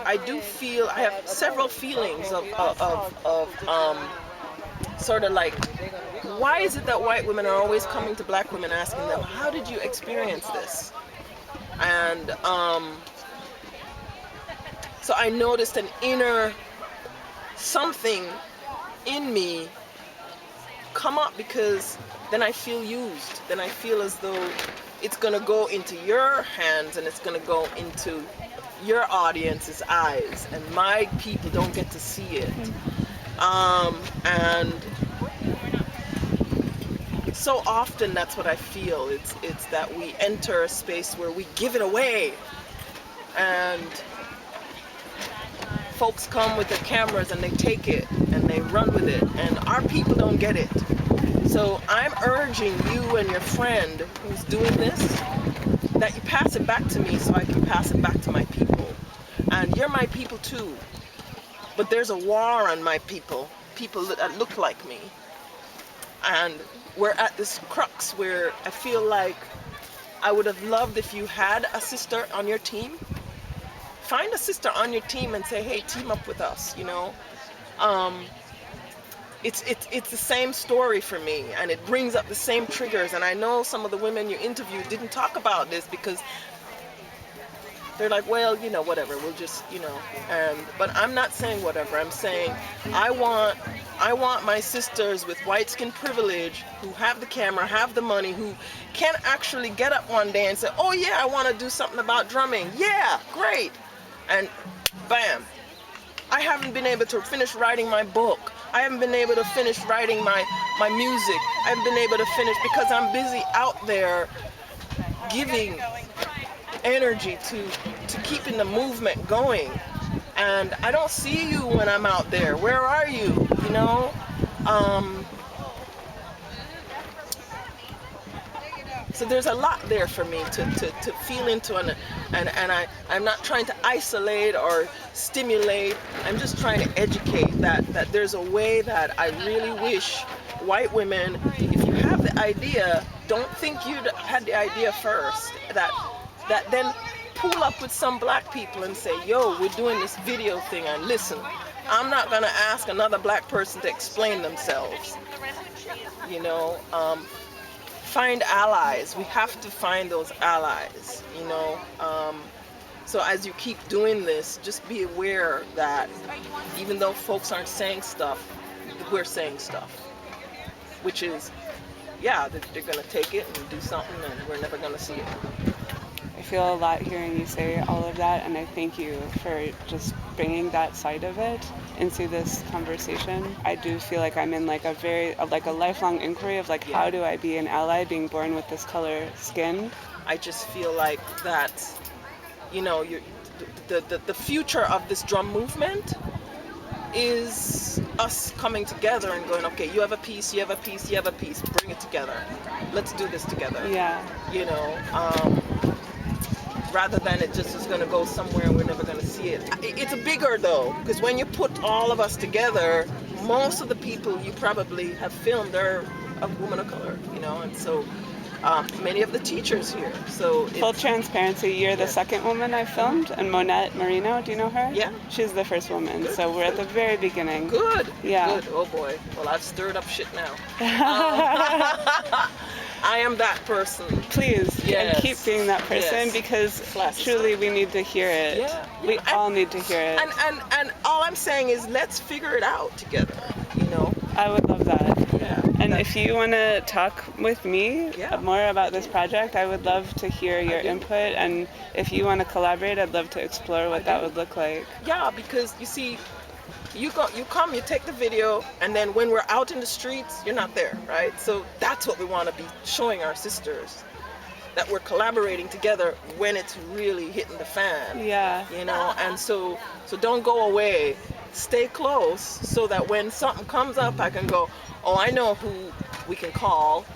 I do feel I have several feelings of sort of like, why is it that white women are always coming to black women asking them, how did you experience this? And so I noticed an inner something in me come up, because then I feel used. Then I feel as though it's going to go into your hands and it's going to go into your audience's eyes, and my people don't get to see it. And so often that's what I feel. It's that we enter a space where we give it away, and folks come with their cameras and they take it and they run with it, and our people don't get it. So I'm urging you and your friend who's doing this, that you pass it back to me so I can pass it back to my people. And you're my people too, but there's a war on my people that look like me. And we're at this crux where I feel like I would have loved if you had a sister on your team. Find a sister on your team and say, hey, team up with us, you know. It's the same story for me, and it brings up the same triggers. And I know some of the women you interviewed didn't talk about this because they're like, well, you know, whatever, we'll just, you know. But I'm not saying whatever. I'm saying I want my sisters with white skin privilege, who have the camera, have the money, who can actually get up one day and say, oh yeah, I want to do something about drumming. Yeah, great. And bam, I haven't been able to finish writing my book. I haven't been able to finish writing my music. I haven't been able to finish because I'm busy out there giving energy to keeping the movement going. And I don't see you when I'm out there. Where are you? You know? So there's a lot there for me to feel into, and I'm not trying to isolate or stimulate. I'm just trying to educate that there's a way that I really wish white women, if you have the idea, don't think you had the idea first. That then pull up with some black people and say, yo, we're doing this video thing, and listen, I'm not gonna ask another black person to explain themselves. You know, find allies. We have to find those allies, you know. So as you keep doing this, just be aware that even though folks aren't saying stuff, we're saying stuff, which is, yeah, they're gonna take it and do something, and we're never gonna see it. I feel a lot hearing you say all of that, and I thank you for just bringing that side of it into this conversation. I do feel like I'm in like a lifelong inquiry of like, how do I be an ally being born with this color skin? I just feel like that, you know, the future of this drum movement is us coming together and going, okay, you have a piece, you have a piece, you have a piece, bring it together. Let's do this together. Yeah. You know, rather than it just is going to go somewhere and we're never going to see it. It's bigger though, because when you put all of us together, most of the people you probably have filmed are a woman of color, you know, and so many of the teachers here. So full transparency, you're the second woman I filmed, and Monette Marino, do you know her? Yeah. She's the first woman, Good. So we're at the very beginning. Good. Yeah. Good. Oh boy. Well, I've stirred up shit now. I am that person. Please, yes. And keep being that person, yes. Because Classic. Truly we need to hear it. Yeah. We all need to hear it. And all I'm saying is let's figure it out together, you know. I would love that. Yeah. And if you want to talk with me more about this project, I would love to hear your input. And if you want to collaborate, I'd love to explore what that would look like. Yeah, because you see, you come, you take the video, and then when we're out in the streets, you're not there, right? So that's what we want to be showing our sisters, that we're collaborating together when it's really hitting the fan. Yeah. You know, and so don't go away. Stay close so that when something comes up, I can go, oh, I know who we can call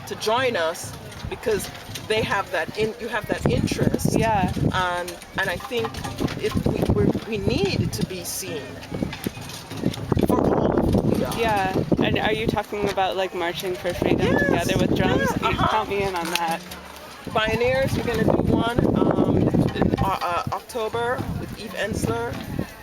to join us, because they have you have that interest. Yeah. And I think we need to be seen for all of who we are. Yeah. And are you talking about like marching for freedom together with drums? Yeah, Count me in on that. Pioneers, we're going to do one in October with Eve Ensler.